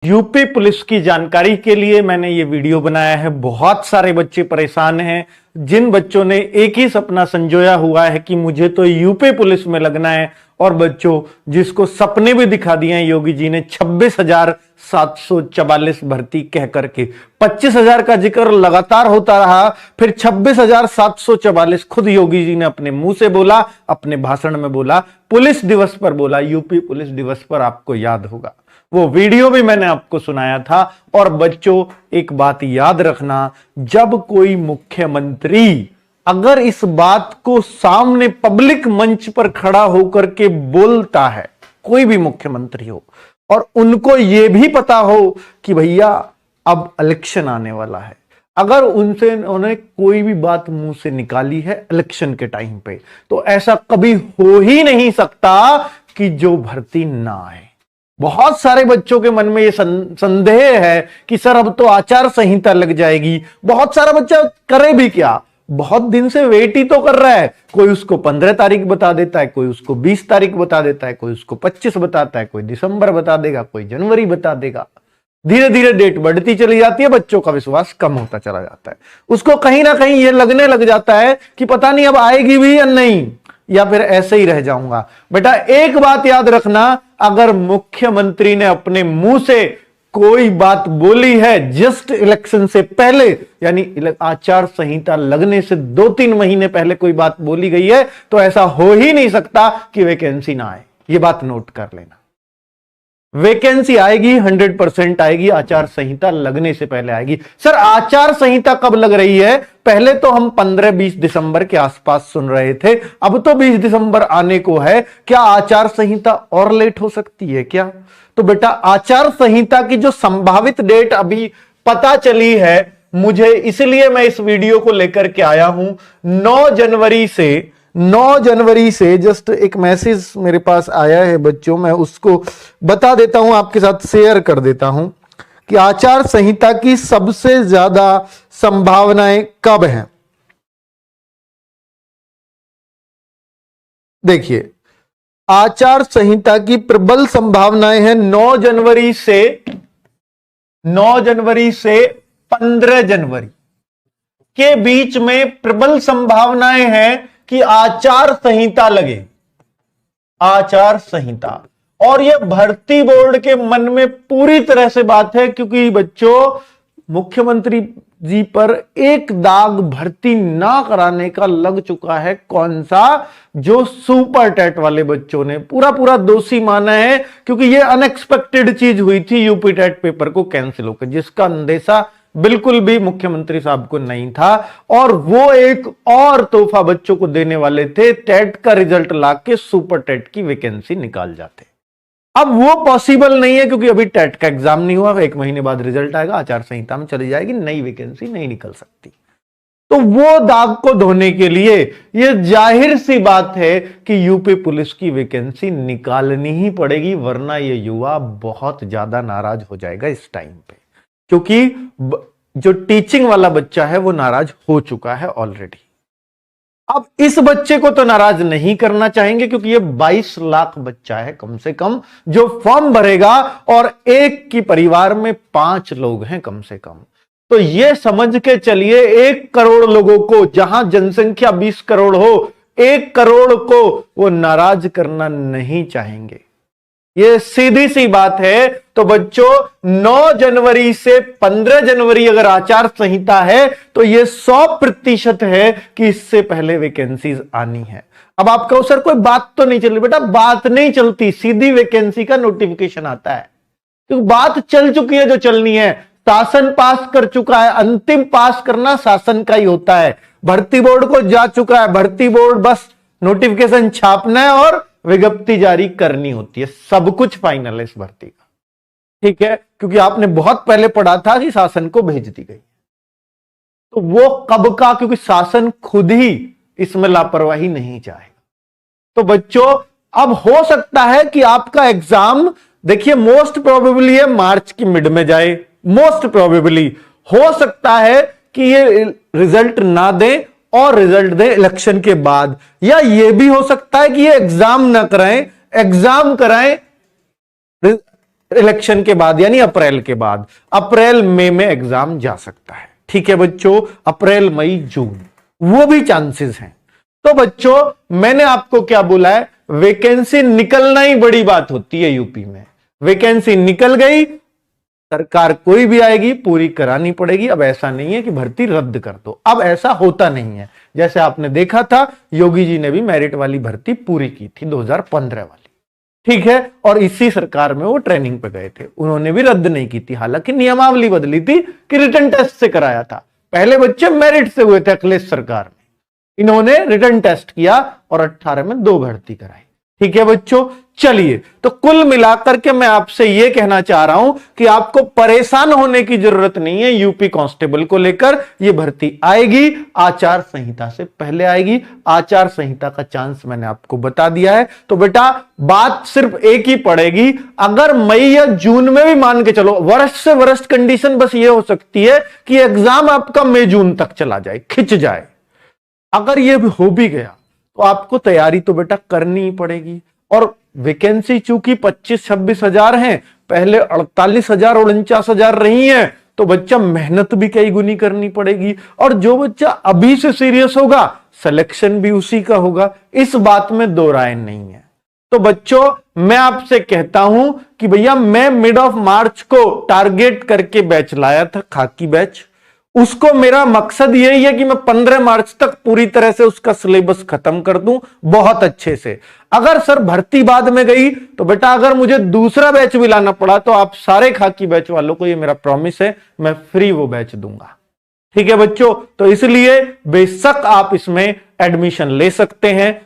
UP police की जानकारी के लिए मैंने ये वीडियो बनाया है। बहुत सारे बच्चे परेशान हैं। जिन बच्चों ने एक ही सपना संजोया हुआ है कि मुझे तो यूपी पुलिस में लगना है, और बच्चों जिसको सपने भी दिखा दिए हैं योगी जी ने 26,744 भर्ती कह करके, 25,000 का जिक्र लगातार होता रहा, फिर 26,744 खुद योगी जी ने अपने मुंह से बोला, अपने भाषण में बोला, पुलिस दिवस पर बोला। यूपी पुलिस दिवस पर आपको याद होगा, वो वीडियो भी मैंने आपको सुनाया था। और बच्चों एक बात याद रखना, जब कोई मुख्यमंत्री अगर इस बात को सामने पब्लिक मंच पर खड़ा होकर के बोलता है, कोई भी मुख्यमंत्री हो, और उनको यह भी पता हो कि भैया अब इलेक्शन आने वाला है, अगर उन्होंने कोई भी बात मुंह से निकाली है इलेक्शन के टाइम पे, तो ऐसा कभी हो ही नहीं सकता कि जो भर्ती ना आए। बहुत सारे बच्चों के मन में यह संदेह है कि सर अब तो आचार संहिता लग जाएगी। बहुत सारा बच्चा करे भी क्या, बहुत दिन से वेट ही तो कर रहा है। कोई उसको 15 तारीख बता देता है, कोई उसको 20 तारीख बता देता है, कोई उसको 25 बताता है, कोई दिसंबर बता देगा, कोई जनवरी बता देगा। धीरे धीरे डेट बढ़ती चली जाती है, बच्चों का विश्वास कम होता चला जाता है। उसको कहीं ना कहीं यह लगने लग जाता है कि पता नहीं अब आएगी भी या नहीं, या फिर ऐसे ही रह जाऊंगा। बेटा एक बात याद रखना, अगर मुख्यमंत्री ने अपने मुंह से कोई बात बोली है जस्ट इलेक्शन से पहले, यानी आचार संहिता लगने से 2-3 महीने पहले कोई बात बोली गई है, तो ऐसा हो ही नहीं सकता कि वैकेंसी ना आए। ये बात नोट कर लेना, वैकेंसी आएगी, 100% आएगी, आचार संहिता लगने से पहले आएगी। सर आचार संहिता कब लग रही है? पहले तो हम 15-20 दिसंबर के आसपास सुन रहे थे, अब तो 20 दिसंबर आने को है। क्या आचार संहिता और लेट हो सकती है क्या? तो बेटा आचार संहिता की जो संभावित डेट अभी पता चली है मुझे, इसलिए मैं इस वीडियो को लेकर के आया हूं। 9 जनवरी से जस्ट एक मैसेज मेरे पास आया है बच्चों, मैं उसको बता देता हूं, आपके साथ शेयर कर देता हूं कि आचार संहिता की सबसे ज्यादा संभावनाएं कब हैं। देखिए आचार संहिता की प्रबल संभावनाएं हैं 9 जनवरी से 15 जनवरी के बीच में प्रबल संभावनाएं हैं कि आचार संहिता लगे, आचार संहिता। और यह भर्ती बोर्ड के मन में पूरी तरह से बात है, क्योंकि बच्चों मुख्यमंत्री जी पर एक दाग भर्ती ना कराने का लग चुका है। कौन सा? जो सुपर टेट वाले बच्चों ने पूरा दोषी माना है, क्योंकि यह अनएक्सपेक्टेड चीज हुई थी यूपी टेट पेपर को कैंसिल होकर, जिसका अंदेशा बिल्कुल भी मुख्यमंत्री साहब को नहीं था। और वो एक और तोहफा बच्चों को देने वाले थे, टेट का रिजल्ट लाके सुपर टेट की वैकेंसी निकाल जाते। अब वो पॉसिबल नहीं है, क्योंकि अभी टेट का एग्जाम नहीं हुआ, 1 महीने बाद रिजल्ट आएगा, आचार संहिता में चली जाएगी, नई वैकेंसी नहीं निकल सकती। तो वो दाग को धोने के लिए ये जाहिर सी बात है कि यूपी पुलिस की वैकेंसी निकालनी ही पड़ेगी, वरना ये युवा बहुत ज्यादा नाराज हो जाएगा इस टाइम पे। क्योंकि जो टीचिंग वाला बच्चा है वो नाराज हो चुका है ऑलरेडी। अब इस बच्चे को तो नाराज नहीं करना चाहेंगे, क्योंकि ये 22 लाख बच्चा है कम से कम जो फॉर्म भरेगा, और एक की परिवार में 5 लोग हैं कम से कम। तो ये समझ के चलिए 1 करोड़ लोगों को, जहां जनसंख्या 20 करोड़ हो, 1 करोड़ को वो नाराज करना नहीं चाहेंगे। ये सीधी सी बात है। तो बच्चों 9 जनवरी से 15 जनवरी अगर आचार संहिता है, तो ये 100% है कि इससे पहले वैकेंसीज आनी है। अब आप कहो सर कोई बात तो नहीं चल रही। बेटा बात नहीं चलती, सीधी वैकेंसी का नोटिफिकेशन आता है, क्योंकि बात चल चुकी है जो चलनी है। शासन पास कर चुका है, अंतिम पास करना शासन का ही होता है। भर्ती बोर्ड को जा चुका है, भर्ती बोर्ड बस नोटिफिकेशन छापना है और विज्ञप्ति जारी करनी होती है। सब कुछ फाइनल है इस भर्ती का, ठीक है, क्योंकि आपने बहुत पहले पढ़ा था कि शासन को भेज दी गई। तो वो कब का? क्योंकि शासन खुद ही इसमें लापरवाही नहीं चाहेगा। तो बच्चों अब हो सकता है कि आपका एग्जाम, देखिए मोस्ट प्रोबेबली है मार्च की मिड में जाए, मोस्ट प्रोबेबली हो सकता है कि ये रिजल्ट ना दे और रिजल्ट दे इलेक्शन के बाद, या यह भी हो सकता है कि ये एग्जाम ना कराएं, एग्जाम कराएं इलेक्शन के बाद यानी अप्रैल के बाद, अप्रैल मई में एग्जाम जा सकता है। ठीक है बच्चों, अप्रैल मई जून वो भी चांसेस हैं। तो बच्चों मैंने आपको क्या बोला है, वैकेंसी निकलना ही बड़ी बात होती है यूपी में। वैकेंसी निकल गई, सरकार कोई भी आएगी पूरी करानी पड़ेगी। अब ऐसा नहीं है कि भर्ती रद्द कर दो, अब ऐसा होता नहीं है। जैसे आपने देखा था योगी जी ने भी मेरिट वाली भर्ती पूरी की थी 2015 वाली, ठीक है, और इसी सरकार में वो ट्रेनिंग पे गए थे, उन्होंने भी रद्द नहीं की थी। हालांकि नियमावली बदली थी कि रिटर्न टेस्ट से कराया था। पहले बच्चे मेरिट से हुए थे अखिलेश सरकार में, इन्होंने रिटर्न टेस्ट किया और 18 में 2 भर्ती कराई। ठीक है बच्चों, चलिए तो कुल मिलाकर के मैं आपसे यह कहना चाह रहा हूं कि आपको परेशान होने की जरूरत नहीं है यूपी कांस्टेबल को लेकर। यह भर्ती आएगी, आचार संहिता से पहले आएगी। आचार संहिता का चांस मैंने आपको बता दिया है। तो बेटा बात सिर्फ एक ही पड़ेगी, अगर मई या जून में भी मान के चलो, वर्स्ट से वर्स्ट कंडीशन बस यह हो सकती है कि एग्जाम आपका मई जून तक चला जाए, खिंच जाए। अगर यह हो भी गया तो आपको तैयारी तो बेटा करनी ही पड़ेगी। और वैकेंसी चूंकि 25-26 हजार है, पहले 48,000 और 49,000 रही है, तो बच्चा मेहनत भी कई गुनी करनी पड़ेगी। और जो बच्चा अभी से सीरियस होगा सिलेक्शन भी उसी का होगा, इस बात में दो राय नहीं है। तो बच्चों मैं आपसे कहता हूं कि भैया मैं मिड ऑफ मार्च को टारगेट करके बैच लाया था, खाकी बैच। उसको मेरा मकसद यही है कि मैं 15 मार्च तक पूरी तरह से उसका सिलेबस खत्म कर दूं बहुत अच्छे से। अगर सर भर्ती बाद में गई तो बेटा अगर मुझे दूसरा बैच भी लाना पड़ा तो आप सारे खाकी बैच वालों को ये मेरा प्रॉमिस है, मैं फ्री वो बैच दूंगा। ठीक है बच्चों, तो इसलिए बेशक आप इसमें एडमिशन ले सकते हैं।